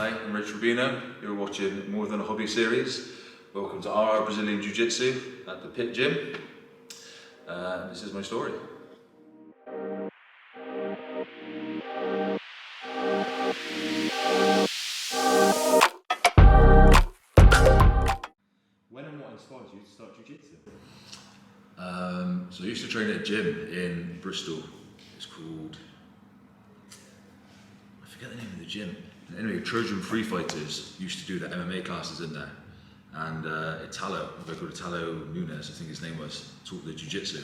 Hi, I'm Rich Rubino. You're watching More Than a Hobby series. Welcome to our Brazilian Jiu-Jitsu at the Pit Gym. This is my story. When and what inspired you to start Jiu-Jitsu? So I used to train at a gym in Bristol. It's called, I forget the name of the gym. Anyway, Trojan Free Fighters used to do the MMA classes in there. And Italo, a guy called Italo Nunes, I think his name was, taught the Jiu-Jitsu.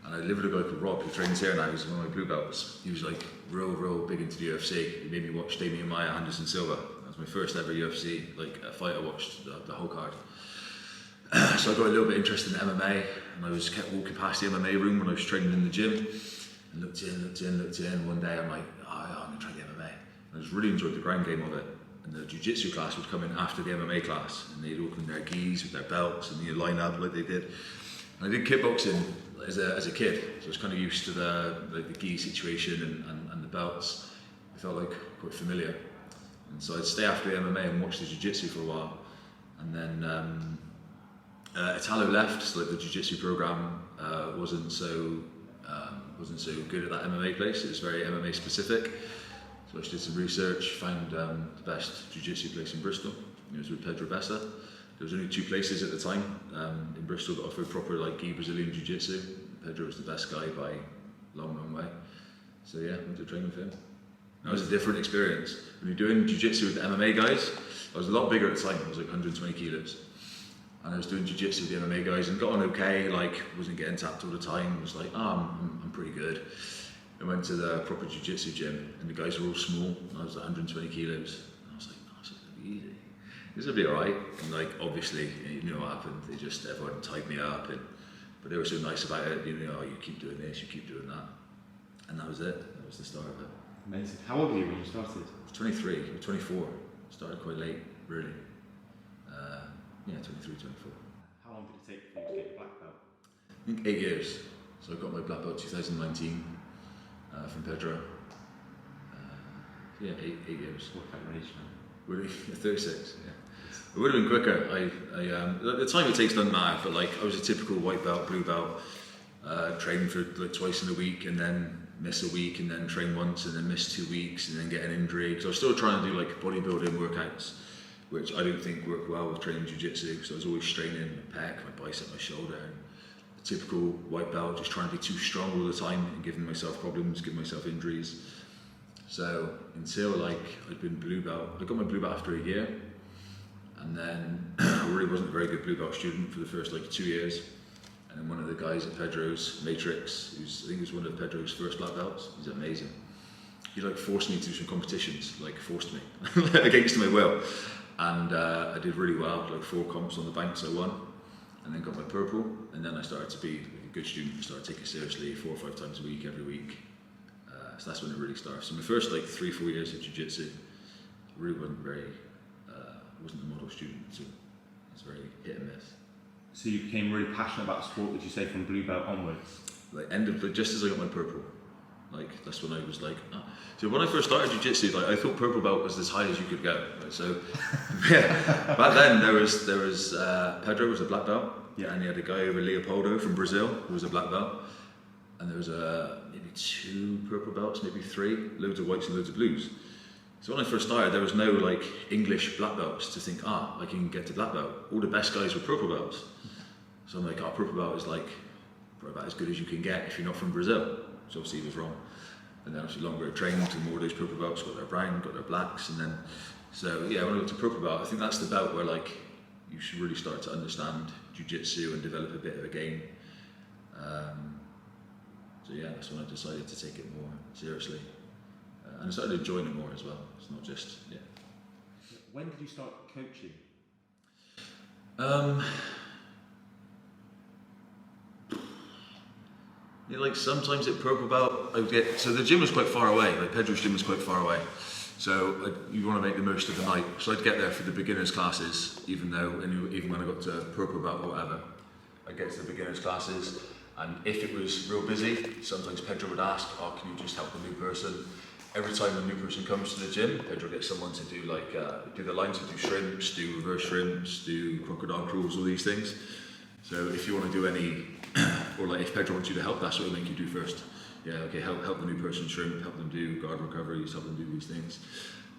And I lived with a guy called Rob, who trains here now. He's one of my blue belts. He was like real big into the UFC. He made me watch Damian Maia, Anderson Silva. That was my first ever UFC fight. I watched the whole card. So I got a little bit interested in MMA, and I was kept walking past the MMA room when I was training in the gym, and looked in. One day I'm like, I'm gonna try the MMA. And I just really enjoyed the ground game of it. And the jiu-jitsu class would come in after the MMA class, and they'd all come in their gis with their belts, and they'd line up like they did. And I did kickboxing as a kid, so I was kind of used to the gi situation and the belts. It felt like quite familiar. And so I'd stay after the MMA and watch the jiu-jitsu for a while, and then Italo left, so the jiu-jitsu program wasn't so good at that MMA place. It was very MMA specific. So I just did some research, found the best jiu-jitsu place in Bristol. It was with Pedro Bessa. There was only 2 places at the time in Bristol that offered proper gi Brazilian jiu-jitsu. Pedro was the best guy by a long way. So yeah, I went to train with him. That was a different experience. When you're doing jiu-jitsu with the MMA guys, I was a lot bigger at the time. I was like 120 kilos. And I was doing jiu-jitsu with the MMA guys and got on okay, wasn't getting tapped all the time. I was like, I'm pretty good. I went to the proper jiu-jitsu gym and the guys were all small. I was 120 kilos. And I was like, this is gonna be easy. This will be all right. And obviously, you know what happened. Everyone tied me up, but they were so nice about it. You keep doing this, you keep doing that. And that was it. That was the start of it. Amazing. How old were you when you started? I was 23, or 24. Started quite late, really. 23, 24. How long did it take for you to get your black belt? I think 8 years. So I got my black belt 2019 from Pedro. 8 years. What kind of age now? Really? 36, yeah. It would have been quicker. The time it takes doesn't matter, but I was a typical white belt, blue belt, training for twice in a week and then miss a week and then train once and then miss 2 weeks and then get an injury. Because I was still trying to do bodybuilding workouts, which I don't think work well with training jiu-jitsu. So I was always straining my pec, my bicep, my shoulder. And the typical white belt, just trying to be too strong all the time and giving myself problems, giving myself injuries. So until I'd been blue belt, I got my blue belt after a year. And then I really wasn't a very good blue belt student for the first 2 years. And then one of the guys at Pedro's, Matrix, I think he was one of Pedro's first black belts, he's amazing. He forced me to do some competitions, forced me, against my will. And I did really well, 4 comps on the banks I won, and then got my purple, and then I started to be a good student and started taking it seriously 4 or 5 times a week, every week. So that's when it really started. So my first 3-4 years of jiu-jitsu really wasn't wasn't a model student, so it was very hit and miss. So you became really passionate about sport, would you say, from blue belt onwards? Just as I got my purple. That's when I was So when I first started jiu-jitsu, I thought purple belt was as high as you could go. Right? So yeah, back then there was Pedro was a black belt, yeah, and he had a guy over Leopoldo from Brazil who was a black belt, and there was maybe 2 purple belts, maybe 3, loads of whites and loads of blues. So when I first started, there was no English black belts to think, I can get to black belt. All the best guys were purple belts. So I'm like, purple belt is probably about as good as you can get if you're not from Brazil. So obviously he was wrong. And then obviously longer trained, and more of those purple belts got their brown, got their blacks, and then, so yeah, when I got to purple belt, I think that's the belt where you should really start to understand jiu-jitsu and develop a bit of a game. So yeah, that's when I decided to take it more seriously. And I started enjoying it more as well. It's not just, yeah. When did you start coaching? Sometimes at purple belt, I would get, so the gym was quite far away, Pedro's gym was quite far away. So you want to make the most of the night. So I'd get there for the beginners classes, even when I got to purple belt or whatever. I'd get to the beginners classes, and if it was real busy, sometimes Pedro would ask, can you just help the new person? every time a new person comes to the gym, Pedro gets someone to do like do the lines, do shrimps, do reverse shrimps, do crocodile crawls, all these things. So if you want to do any, or like if Pedro wants you to help, that's what he'll make you do first. Yeah, okay, help the new person shrimp, help them do guard recoveries, help them do these things,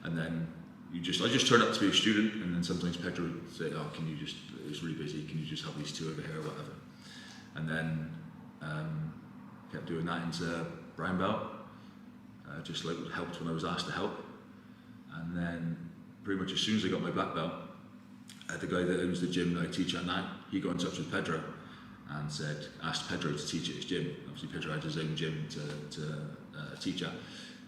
and then I just turn up to be a student, and then sometimes Pedro would say, oh, can you just, it's really busy, can you just help these two over here or whatever. And then kept doing that into brown belt. Just like helped when I was asked to help, and then pretty much as soon as I got my black belt, the guy that owns the gym that I teach at now, he got in touch with Pedro and asked Pedro to teach at his gym. Obviously Pedro had his own gym to teach at.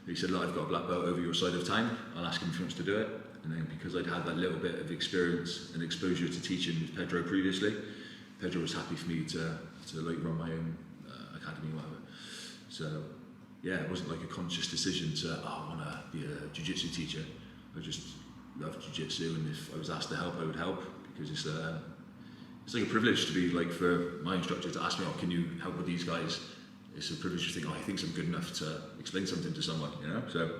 He said, look, I've got a black belt over your side of town, I'll ask him if he wants to do it. And then because I'd had that little bit of experience and exposure to teaching with Pedro previously, Pedro was happy for me to like run my own academy or whatever. So yeah, it wasn't like a conscious decision to, I want to be a jiu-jitsu teacher. I just love jiu-jitsu, and if I was asked to help, I would help, because it's like a privilege to be like, for my instructor to ask me, oh, can you help with these guys? It's a privilege to think, oh, he thinks I'm good enough to explain something to someone, you know? So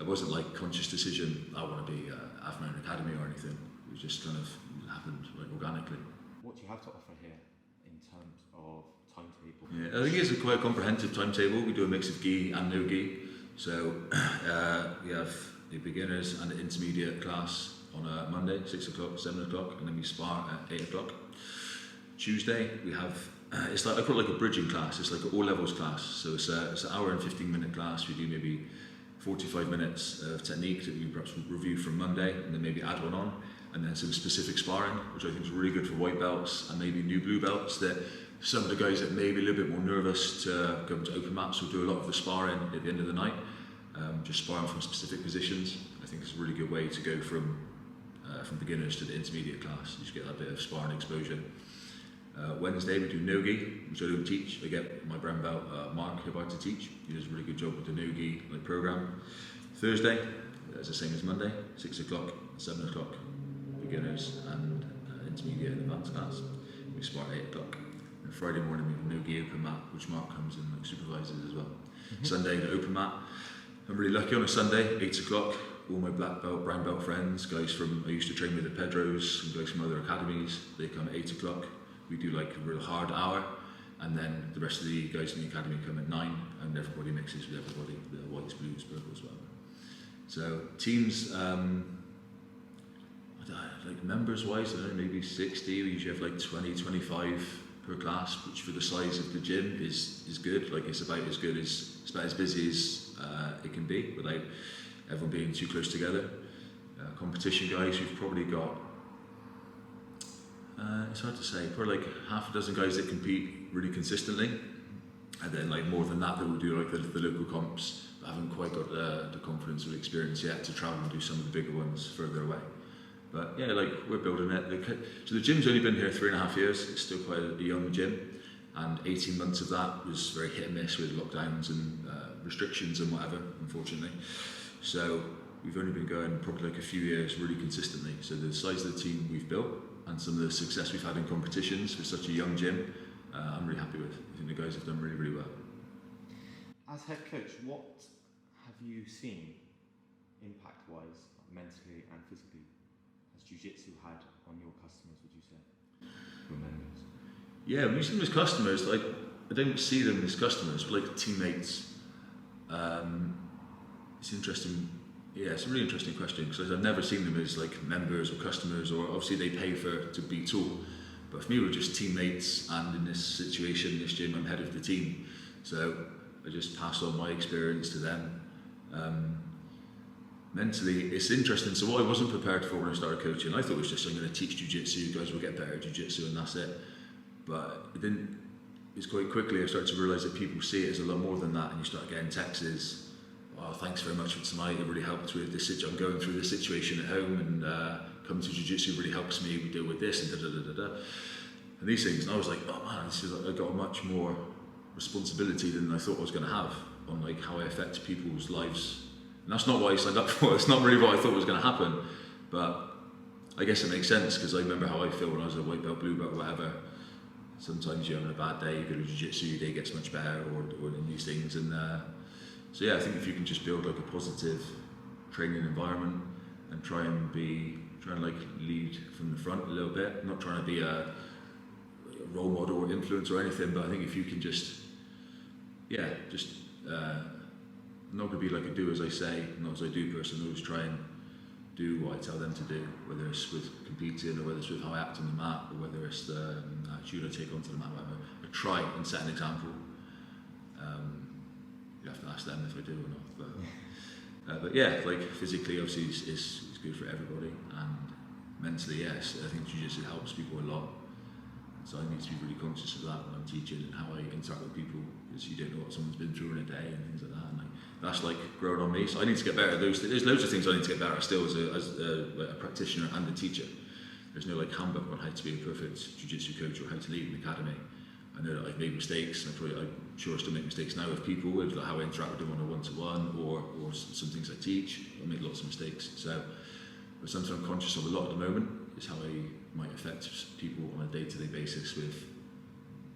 it wasn't like conscious decision, I want to be have my own academy or anything. It just kind of happened like organically. What do you have to offer here in terms of timetable? Yeah, I think it's quite a comprehensive timetable. We do a mix of gi and no gi. So we have a beginners and an intermediate class on a Monday, 6 o'clock, 7 o'clock, and then we spar at 8 o'clock. Tuesday we have, it's like, I call it like a bridging class. It's like an all levels class. So it's an hour and 15-minute class. We do maybe 45 minutes of technique that we perhaps review from Monday, and then maybe add one on, and then some specific sparring, which I think is really good for white belts and maybe new blue belts, that some of the guys that may be a little bit more nervous to go into open mats will do a lot of the sparring at the end of the night, just sparring from specific positions. I think it's a really good way to go from beginners to the intermediate class. You just get that bit of sparring exposure. Wednesday we do no-gi, which I don't teach. I get my brown belt Mark about to teach. He does a really good job with the no-gi program. Thursday, it's the same as Monday, 6 o'clock, 7 o'clock, beginners and intermediate and advanced class. We spar at 8 o'clock. And Friday morning we have no-gi open mat, which Mark comes and like, supervises as well. Mm-hmm. Sunday the open mat. I'm really lucky on a Sunday, 8 o'clock. All my black belt, brown belt friends, guys from I used to train with at Pedro's, and guys from other academies, they come at 8 o'clock. We do like a real hard hour, and then the rest of the guys in the academy come at 9, and everybody mixes with everybody, the whites, blues, purples, whatever. So teams, like members wise, I don't know, maybe 60, we usually have like 20, 25 per class, which for the size of the gym is good. Like it's about as good as, it's about as busy as it can be, without everyone being too close together. Competition guys, we've probably got, it's hard to say, probably like half a dozen guys that compete really consistently, and then like more than that will do like the local comps, but haven't quite got the confidence or experience yet to travel and do some of the bigger ones further away. But yeah, like we're building it. So the gym's only been here 3.5 years, it's still quite a young gym, and 18 months of that was very hit and miss with lockdowns and restrictions and whatever, unfortunately. So we've only been going probably like a few years really consistently. So the size of the team we've built and some of the success we've had in competitions for such a young gym, I'm really happy with. I think the guys have done really, really well. As head coach, what have you seen impact-wise, mentally and physically, has Jiu-Jitsu had on your customers, would you say? Your members? Yeah, when you see them as customers, like I don't see them as customers, but like teammates. It's interesting. Yeah, it's a really interesting question, because I've never seen them as like members or customers, or obviously they pay to be taught. But for me, we're just teammates, and in this situation, this gym, I'm head of the team. So I just pass on my experience to them. Mentally, it's interesting. So what I wasn't prepared for when I started coaching, I thought it was just I'm going to teach jiu-jitsu, you guys will get better at jiu-jitsu, and that's it. But it didn't. It's quite quickly I started to realise that people see it as a lot more than that, and you start getting texts. Oh, thanks very much for tonight, it really helped with this situation. I'm going through this situation at home, and coming to jiu-jitsu really helps me, we deal with this, and da-da-da-da-da. And these things, and I was like, oh man, I got much more responsibility than I thought I was going to have on like how I affect people's lives. And that's not what I signed up for, it's not really what I thought was going to happen. But I guess it makes sense, because I remember how I feel when I was a white belt, blue belt, whatever. Sometimes you're having a bad day, you go to jiu-jitsu, your day gets much better, or in these things, and So yeah, I think if you can just build like a positive training environment and try and like lead from the front a little bit, not trying to be a role model or influence or anything, but I think if you can just I'm not going to be like a do as I say, not as I do person. I always try and do what I tell them to do, whether it's with competing or whether it's with how I act on the mat or whether it's the attitude I take onto the mat, whatever. I try and set an example. You have to ask them if I do or not. But yeah, like physically, obviously, it's good for everybody, and mentally, yes, I think jiu-jitsu helps people a lot. So I need to be really conscious of that when I'm teaching and how I interact with people, because you don't know what someone's been through in a day and things like that. And that's like growing on me. So I need to get better at those. There's loads of things I need to get better at still as a practitioner and a teacher. There's no like handbook on how to be a perfect jiu-jitsu coach or how to lead an academy. I know that I've made mistakes, and I'm sure I still make mistakes now with people, with like how I interact with them on a one-to-one, or some things I teach. I make lots of mistakes. So but something I'm conscious of a lot at the moment is how I might affect people on a day-to-day basis with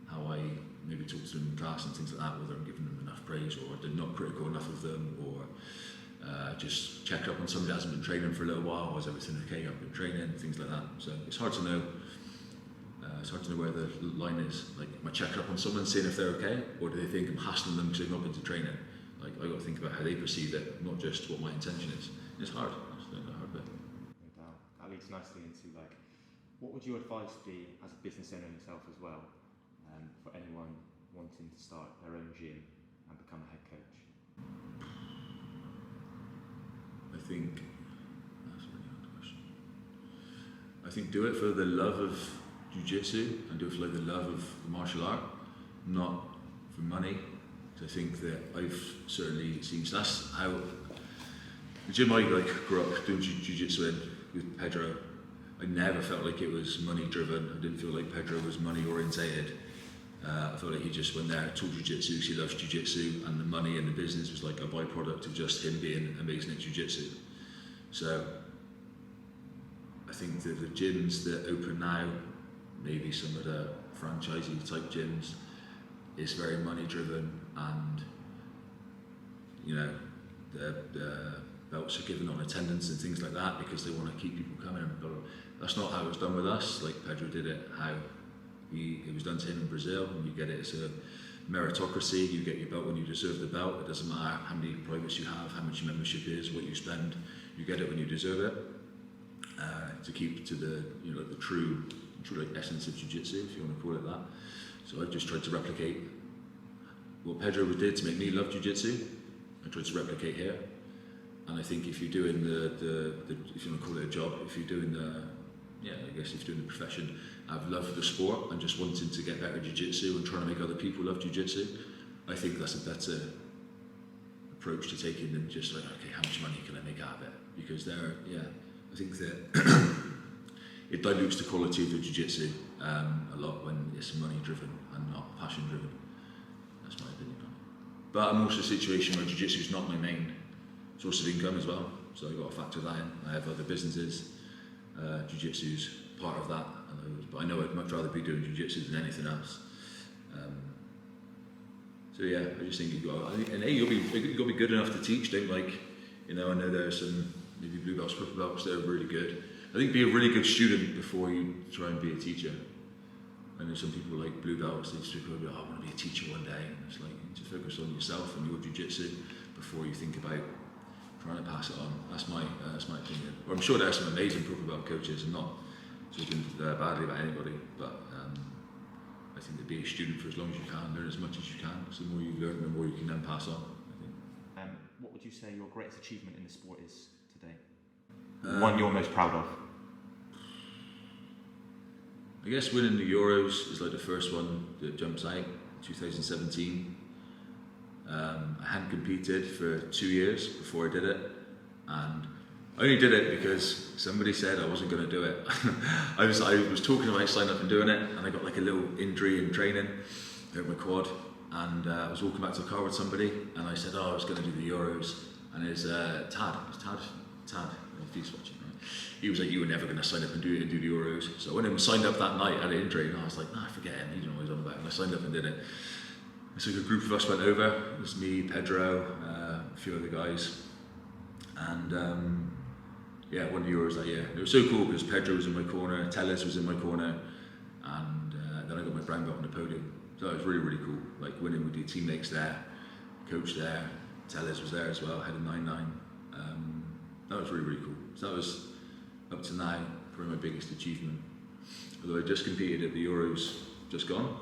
how I maybe talk to them in class and things like that, whether I'm giving them enough praise or they're not critical enough of them, or just check up on somebody that hasn't been training for a little while. Was everything okay? I've been training, things like that. So it's hard to know. It's hard to know where the line is. Like, am I checking up on someone, seeing if they're okay, or do they think I'm hassling them because they've not been to training? Like, I got to think about how they perceive it, not just what my intention is. It's hard. That's the hard bit. No doubt. That leads nicely into like, what would your advice be as a business owner yourself as well, for anyone wanting to start their own gym and become a head coach? I think that's a really hard question. I think do it for the love of jiu-jitsu and do it for like the love of the martial art, not for money. So I think that I've certainly seen, so that's how the gym I like grew up doing jiu-jitsu in with Pedro. I never felt like it was money driven. I didn't feel like Pedro was money orientated. I felt like he just went there, taught jiu-jitsu because he loves jiu-jitsu, and the money and the business was like a byproduct of just him being amazing at jiu-jitsu. So I think that the gyms that open now, maybe some of the franchisee type gyms, is very money driven, and you know the belts are given on attendance and things like that because they want to keep people coming. But that's not how it was done with us. Like Pedro did it, how it was done to him in Brazil, and you get it as a meritocracy. You get your belt when you deserve the belt. It doesn't matter how many privates you have, how much your membership is, what you spend. You get it when you deserve it. To keep to the the true like essence of jiu-jitsu, if you want to call it that. So I've just tried to replicate what Pedro did to make me love jiu-jitsu. I tried to replicate here, and I think if you're doing the if you want to call it a job, if you're doing if you're doing the profession, I've loved the sport and just wanting to get better at jiu-jitsu and trying to make other people love jiu-jitsu, I think that's a better approach to taking than just like, okay, how much money can I make out of it? Because I think that it dilutes the quality of the jiu-jitsu a lot when it's money driven and not passion driven. That's my opinion on it. But I'm also in a situation where jiu-jitsu is not my main source of income as well, so I've got to factor that in. I have other businesses, jiu-jitsu's part of that, but I know I'd much rather be doing jiu-jitsu than anything else. So yeah, I just think you've got to be good enough to teach. Don't I know there's some maybe blue belts, purple belts that are really good. I think be a really good student before you try and be a teacher. I know some people like blue belts, they just go, I want to be a teacher one day. And it's like, you need to focus on yourself and your jiu-jitsu before you think about trying to pass it on. That's my opinion. Or I'm sure there are some amazing purple belt coaches. I'm not talking badly about anybody, but I think to be a student for as long as you can, learn as much as you can. So the more you learn, the more you can then pass on, I think. What would you say your greatest achievement in the sport is today? One you're most proud of? I guess winning the Euros is like the first one that jumps out, 2017. I hadn't competed for 2 years before I did it, and I only did it because somebody said I wasn't going to do it. I was talking about signing up and doing it, and I got like a little injury in training, hurt my quad, and I was walking back to the car with somebody, and I said, I was going to do the Euros, and it's Tad, if he's watching, right? He was like, you were never going to sign up and do the Euros. So I went in and signed up that night, had an injury, and I was like, forget him, he didn't know what he's on about, and I signed up and did it. So a group of us went over. It was me, Pedro, a few other guys, and won the Euros that year. It was so cool because Pedro was in my corner, Tellez was in my corner, and then I got my brown belt on the podium. So it was really, really cool, like winning with your teammates there, coach there, Tellez was there as well, head of 9-9. That was really, really cool. So that was, up to now, probably my biggest achievement. Although I just competed at the Euros, just gone,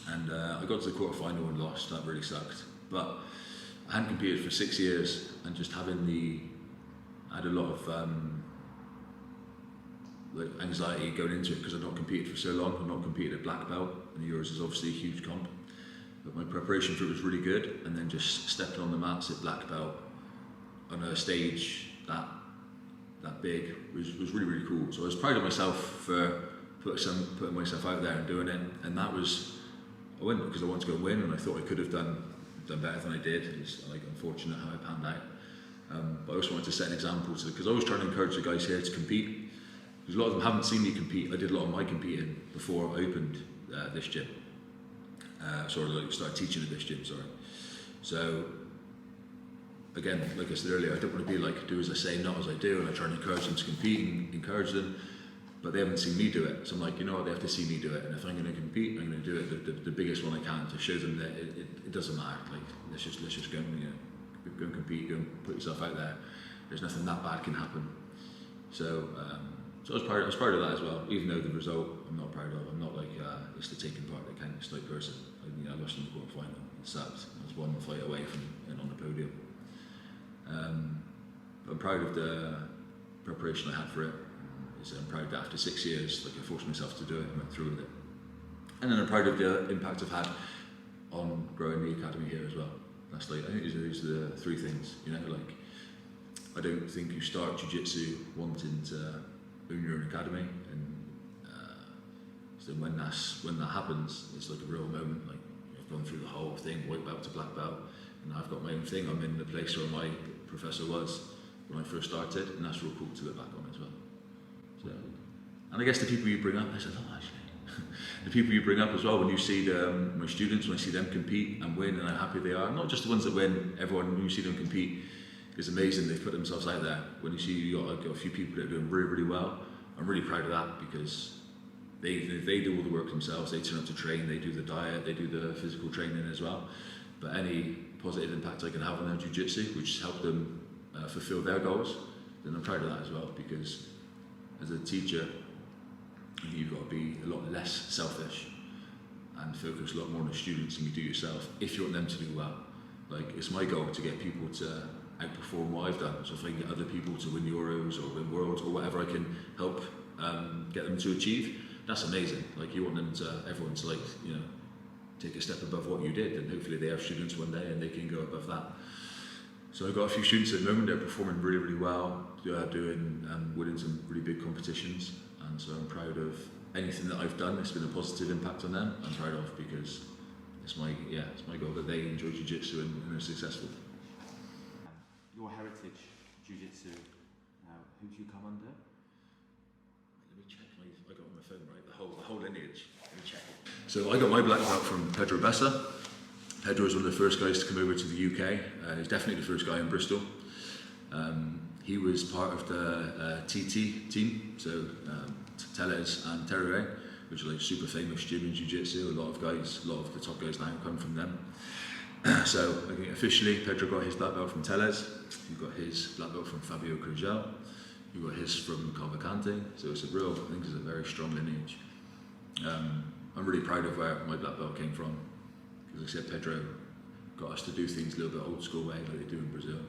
and I got to the quarter-final and lost. That really sucked. But I hadn't competed for 6 years, and just I had a lot of anxiety going into it because I'd not competed for so long. I'd not competed at Black Belt, and the Euros is obviously a huge comp. But my preparation for it was really good, and then just stepping on the mats at Black Belt on a stage that big was really, really cool. So I was proud of myself for putting myself out there and doing it, and that was, I went because I wanted to go and win, and I thought I could have done better than I did. It's like unfortunate how it panned out. But I also wanted to set an example because I was trying to encourage the guys here to compete, because a lot of them haven't seen me compete. I did a lot of my competing before I opened this gym. Started teaching at this gym, So, again, like I said earlier, I don't want to be like, do as I say, not as I do, and I try and encourage them to compete and encourage them, but they haven't seen me do it. So I'm like, you know what, they have to see me do it, and if I'm going to compete, I'm going to do it the biggest one I can to show them that it doesn't matter. Like, let's just go and compete, go and put yourself out there. There's nothing that bad can happen. So I was proud of that as well, even though the result I'm not proud of. I'm not like it's the taking part that counts type person. I lost in the quarter final. It sucked. I was one fight away from being on the podium. But I'm proud of the preparation I had for it. I'm proud that after 6 years, I forced myself to do it and went through with it. And then I'm proud of the impact I've had on growing the academy here as well. That's I think these are the three things. I don't think you start jiu-jitsu wanting to own your own academy, and so when that happens, it's like a real moment. Like, I've gone through the whole thing, white belt to black belt, and I've got my own thing. I'm in the place where my professor was when I first started, and that's real cool to look back on as well. So, and I guess the people you bring up, there's a lot actually. The people you bring up as well, when you see my students, when I see them compete and win and how happy they are, not just the ones that win, everyone, when you see them compete, it's amazing. They've put themselves out there. When you see you got a few people that are doing really, really well, I'm really proud of that, because they do all the work themselves. They turn up to train, they do the diet, they do the physical training as well. But any positive impact I can have on their jiu-jitsu, which help them fulfill their goals, then I'm proud of that as well, because as a teacher, you've got to be a lot less selfish and focus a lot more on the students than you do yourself if you want them to do well. Like, it's my goal to get people to outperform what I've done. So if I can get other people to win Euros or win Worlds or whatever I can help get them to achieve, that's amazing. Like, you want everyone to take a step above what you did, and hopefully they have students one day and they can go above that. So I've got a few students at the moment that are performing really, really well, doing winning some really big competitions, and so I'm proud of anything that I've done. It's been a positive impact on them. I'm proud of, because it's my goal that they enjoy jiu-jitsu and are successful. Your heritage jiu-jitsu, who do you come under? Let me check. I got on my phone, right? The whole lineage. Let me check. So I got my black belt from Pedro Bessa. Pedro was one of the first guys to come over to the UK. He's definitely the first guy in Bristol. He was part of the TT team, so Tellez and Terere, which are like super famous gym in jiu-jitsu. A lot of the top guys now come from them. So I think officially Pedro got his black belt from Tellez. He got his black belt from Fabio Crugel. He got his from Cavalcante. So it's I think it's a very strong lineage. I'm really proud of where my black belt came from, because like I said, Pedro got us to do things a little bit old school way, like they do in Brazil.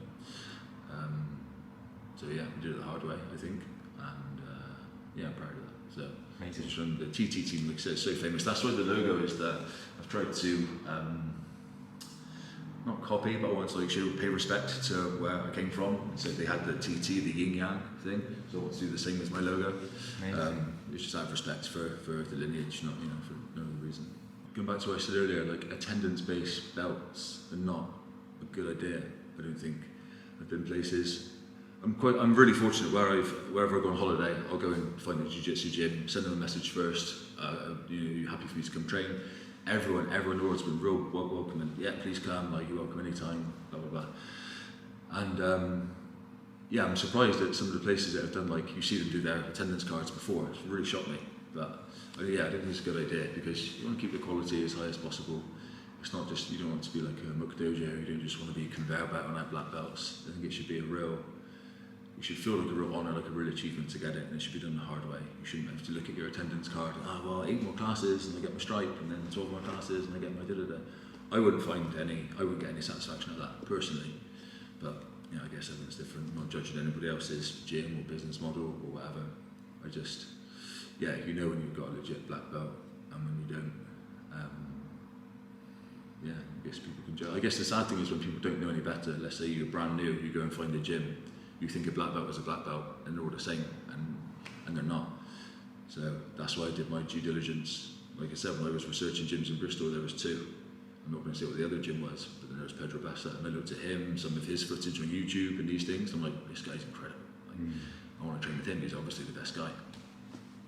So yeah, we did it the hard way, I think, and I'm proud of that. So amazing. It's from the TT team, like I said, it's so famous. That's why the logo is that I've tried to not copy, but I want to pay respect to where I came from. So they had the TT, the yin yang thing, so I want to do the same with my logo. It's just out of respect for the lineage, not for no other reason. Going back to what I said earlier, like, attendance-based belts are not a good idea. I don't think. I've been places. I'm really fortunate wherever I go on holiday, I'll go and find a jiu-jitsu gym, send them a message first. You're happy for me to come train. Everyone in the world's been real welcoming. Yeah, please come. Like, you're welcome anytime. Blah blah blah. And yeah, I'm surprised at some of the places that have done, like, you see them do their attendance cards before. It's really shocked me. But yeah, I think it's a good idea, because you want to keep the quality as high as possible. It's not just, you don't want to be like a muck dojo, you don't just want to be conveyor belt on our black belts. I think it should be you should feel like a real honour, like a real achievement to get it, and it should be done the hard way. You shouldn't have to look at your attendance card, well, 8 more classes and I get my stripe, and then 12 more classes and I get my da-da-da. I wouldn't get any satisfaction out of that, personally. But, you know, I guess everyone's different. I'm not judging anybody else's gym or business model or whatever. Yeah, you know when you've got a legit black belt and when you don't. Yeah, I guess people can judge. I guess the sad thing is when people don't know any better. Let's say you're brand new, you go and find a gym, you think a black belt is a black belt, and they're all the same, and they're not. So that's why I did my due diligence. Like I said, when I was researching gyms in Bristol, there was 2. I'm not going to say what the other gym was, but then there was Pedro Bessa, and I looked at him, some of his footage on YouTube and these things. I'm like, this guy's incredible. Like, I want to train with him. He's obviously the best guy.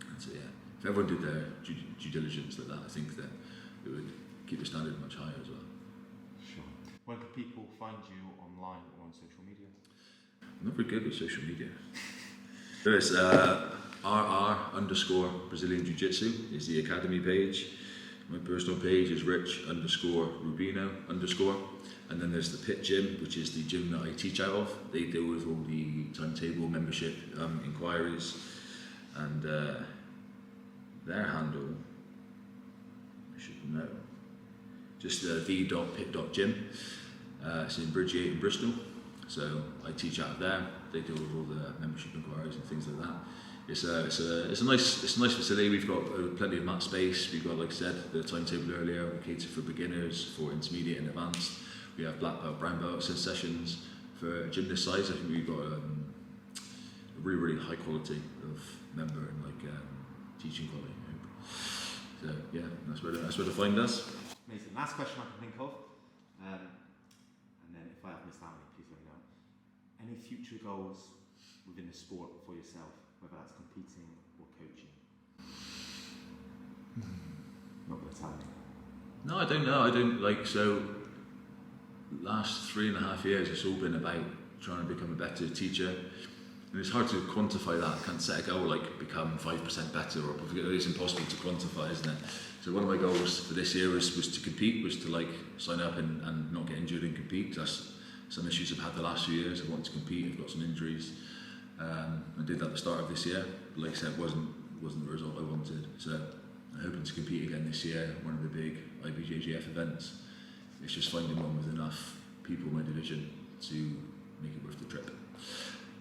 And so yeah, if everyone did their due diligence like that, I think that it would keep the standard much higher as well. Sure. Where can people find you online or on social media? I'm not very good with social media. There's RR_Brazilian Jiu-Jitsu is the academy page. My personal page is Rich_Rubino_, and then there's the Pit Gym, which is the gym that I teach out of. They deal with all the timetable, membership inquiries, and their handle, I should know, just the.pit.gym. It's in Bridgeyate in Bristol, so I teach out of there. They deal with all the membership inquiries and things like that. It's a nice facility. We've got plenty of mat space. We've got, like I said, the timetable earlier. We cater for beginners, for intermediate and advanced. We have black belt, brown belt sessions. For a gym this size, I think we've got a really high quality of member and teaching quality. So yeah, that's where to find us. Amazing. Last question I can think of, and then if I have missed out any, please let me know. Any future goals within the sport for yourself, whether that's competing or coaching? Not going to tell me. No, I don't know. I don't so. Last 3.5 years, it's all been about trying to become a better teacher, and it's hard to quantify that. I can't set a goal like become 5% better, or it's impossible to quantify, isn't it? So one of my goals for this year was to compete, was to sign up and not get injured and compete. That's some issues I've had the last few years. I want to compete. I've got some injuries. I did that at the start of this year, but like I said, wasn't the result I wanted. So I'm hoping to compete again this year, one of the big IBJJF events. It's just finding one with enough people in my division to make it worth the trip.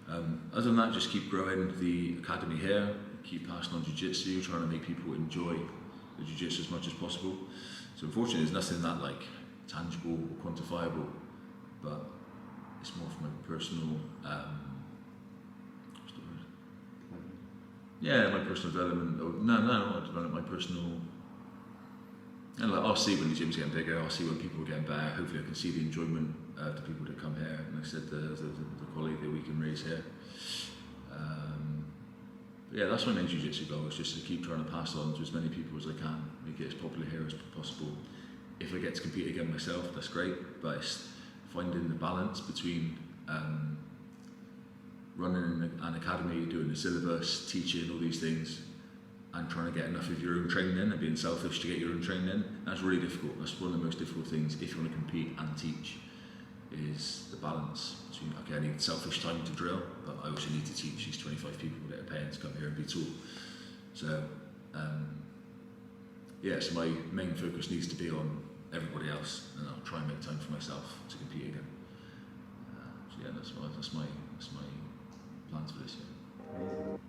Other than that, just keep growing the academy here, keep passing on jiu-jitsu, trying to make people enjoy the jiu-jitsu as much as possible. So unfortunately, there's nothing that tangible or quantifiable, but it's more from my personal my personal development. Not development, my personal. And I'll see when the gym's getting bigger. I'll see when people are getting better. Hopefully, I can see the enjoyment of the people that come here. And like I said, the quality that we can raise here. But yeah, that's my main jiu-jitsu goal. Is just to keep trying to pass on to as many people as I can, make it as popular here as possible. If I get to compete again myself, that's great. But it's finding the balance between running an academy, doing the syllabus, teaching all these things, and trying to get enough of your own training in and being selfish to get your own training in. That's really difficult. That's one of the most difficult things if you want to compete and teach, is the balance between, okay, I need selfish time to drill, but I also need to teach these 25 people that are paying to come here and be taught. So, so my main focus needs to be on everybody else, and I'll try and make time for myself to compete again. So yeah, that's my plans for this year. Amazing.